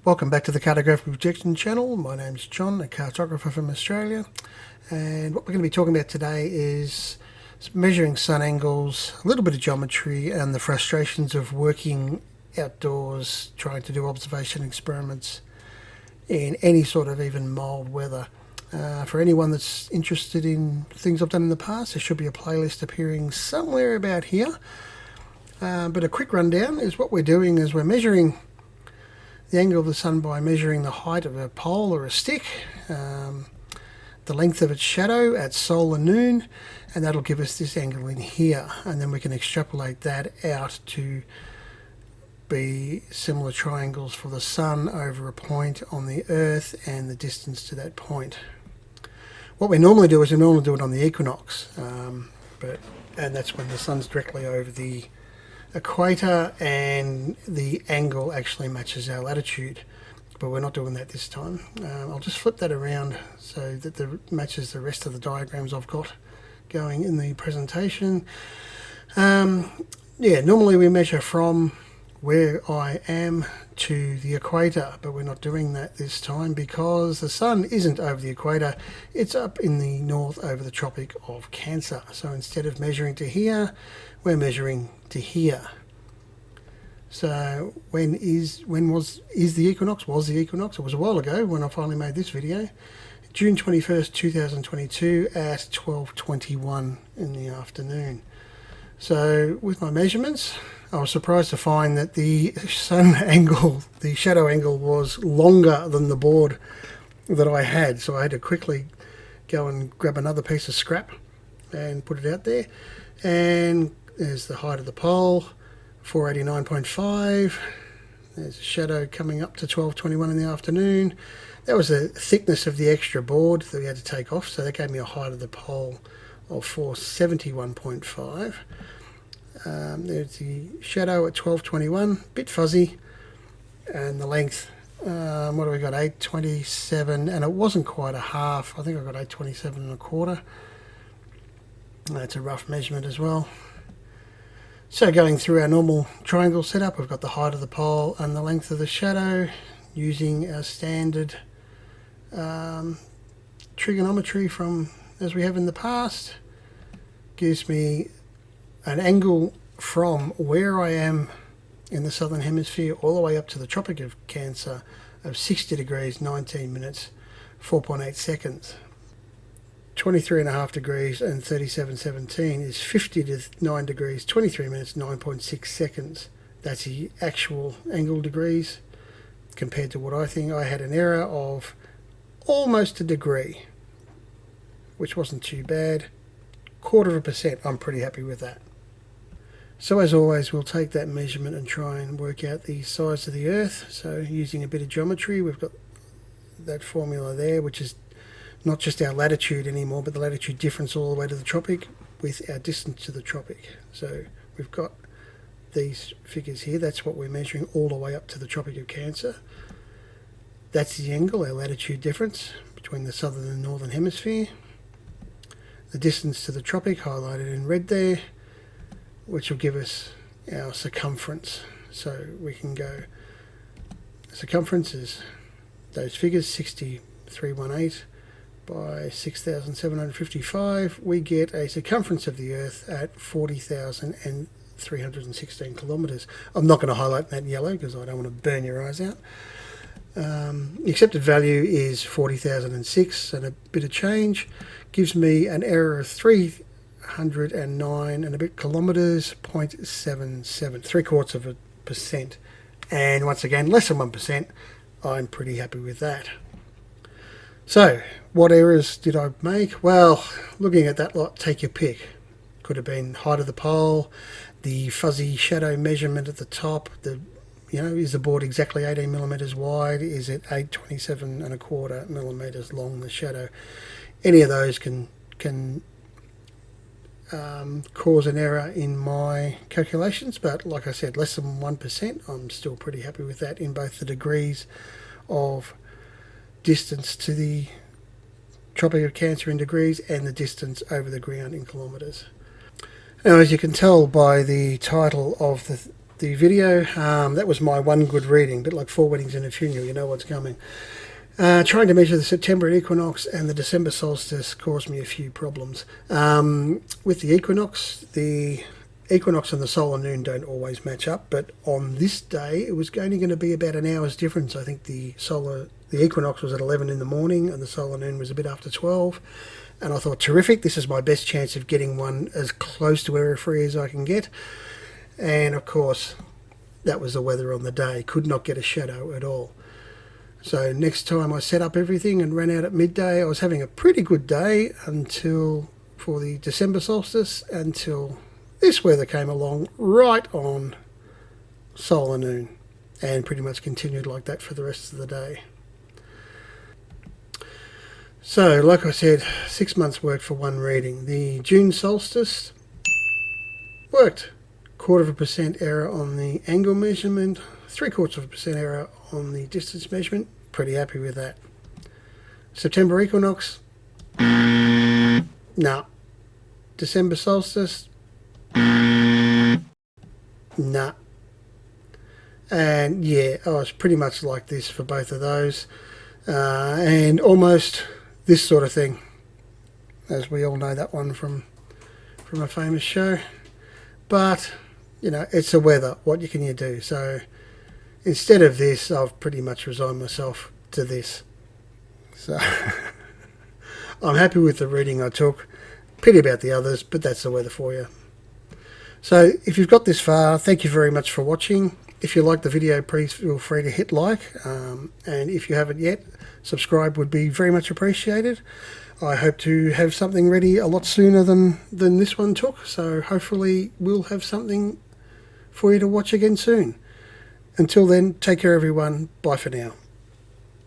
Welcome back to the Cartographic Projection channel. My name's John, a cartographer from Australia, and what we're going to be talking about today is measuring sun angles, a little bit of geometry, and the frustrations of working outdoors, trying to do observation experiments in any sort of even mild weather. For anyone that's interested in things I've done in the past, there should be a playlist appearing somewhere about here. But a quick rundown is what we're doing is we're measuring the angle of the sun by measuring the height of a pole or a stick, the length of its shadow at solar noon, and that'll give us this angle in here. And then we can extrapolate that out to be similar triangles for the sun over a point on the Earth and the distance to that point. What we normally do is we normally do it on the equinox, and that's when the sun's directly over the equator and the angle actually matches our latitude, but we're not doing that this time. I'll just flip that around so that it matches the rest of the diagrams I've got going in the presentation. Normally we measure from where I am to the equator, but we're not doing that this time because the sun isn't over the equator, it's up in the north over the Tropic of Cancer. So instead of measuring to here, we're measuring to here. So when is the equinox? Was the equinox? It was a while ago when I finally made this video. June 21st, 2022 at 12:21 in the afternoon. So with my measurements, I was surprised to find that the sun angle, the shadow angle, was longer than the board that I had. So I had to quickly go and grab another piece of scrap and put it out there. And there's the height of the pole, 489.5. There's a shadow coming up to 12:21 in the afternoon. That was the thickness of the extra board that we had to take off. So that gave me a height of the pole of 471.5. There's the shadow at 12:21, bit fuzzy, and the length, what do we got, 827, and it wasn't quite a half. I think I got 827 and a quarter. That's a rough measurement as well. So going through our normal triangle setup, we've got the height of the pole and the length of the shadow using our standard trigonometry from as we have in the past. Gives me an angle from where I am in the southern hemisphere all the way up to the Tropic of Cancer of 60 degrees 19 minutes 4.8 seconds. 23.5 degrees and 37.17 is 59 degrees 23 minutes 9.6 seconds. That's the actual angle degrees compared to what I think. I had an error of almost a degree, which wasn't too bad. 0.25%, I'm pretty happy with that. So as always, we'll take that measurement and try and work out the size of the Earth. So using a bit of geometry, we've got that formula there, which is not just our latitude anymore, but the latitude difference all the way to the tropic with our distance to the tropic. So we've got these figures here. That's what we're measuring all the way up to the Tropic of Cancer. That's the angle, our latitude difference between the southern and northern hemisphere. The distance to the tropic highlighted in red there, which will give us our circumference. So we can go, circumference is those figures, 6318 by 6,755. We get a circumference of the Earth at 40,316 kilometres. I'm not going to highlight that in yellow because I don't want to burn your eyes out. The accepted value is 40,006 and a bit of change. Gives me an error of 309 and a bit kilometres, 0.77, 0.75%. And once again, less than 1%. I'm pretty happy with that. So, what errors did I make? Well, looking at that lot, take your pick. Could have been height of the pole, the fuzzy shadow measurement at the top, is the board exactly 18 millimetres wide? Is it 827 and a quarter millimetres long, the shadow? Any of those can cause an error in my calculations, but like I said, less than 1%. I'm still pretty happy with that in both the degrees of distance to the Tropic of Cancer in degrees and the distance over the ground in kilometres. Now, as you can tell by the title of the the video. That was my one good reading, a bit like 4 weddings and a funeral, you know what's coming. Trying to measure the September equinox and the December solstice caused me a few problems. With the equinox and the solar noon don't always match up, but on this day it was only going to be about an hour's difference. I think the equinox was at 11 in the morning and the solar noon was a bit after 12. And I thought, terrific, this is my best chance of getting one as close to error-free as I can get. And of course, that was the weather on the day. Could not get a shadow at all. So next time I set up everything and ran out at midday. I was having a pretty good day for the December solstice, until this weather came along right on solar noon and pretty much continued like that for the rest of the day. So, like I said, 6 months work for one reading. The June solstice worked. 0.25% error on the angle measurement, 0.75% error on the distance measurement. Pretty happy with that. September equinox, no. December solstice, no. And yeah, I was pretty much like this for both of those. And almost this sort of thing, as we all know that one from a famous show. But, you know, it's the weather. What can you do? So instead of this, I've pretty much resigned myself to this. So I'm happy with the reading I took. Pity about the others, but that's the weather for you. So if you've got this far, thank you very much for watching. If you like the video, please feel free to hit like. And if you haven't yet, subscribe would be very much appreciated. I hope to have something ready a lot sooner than this one took. So hopefully we'll have something for you to watch again soon. Until then, take care everyone. Bye for now.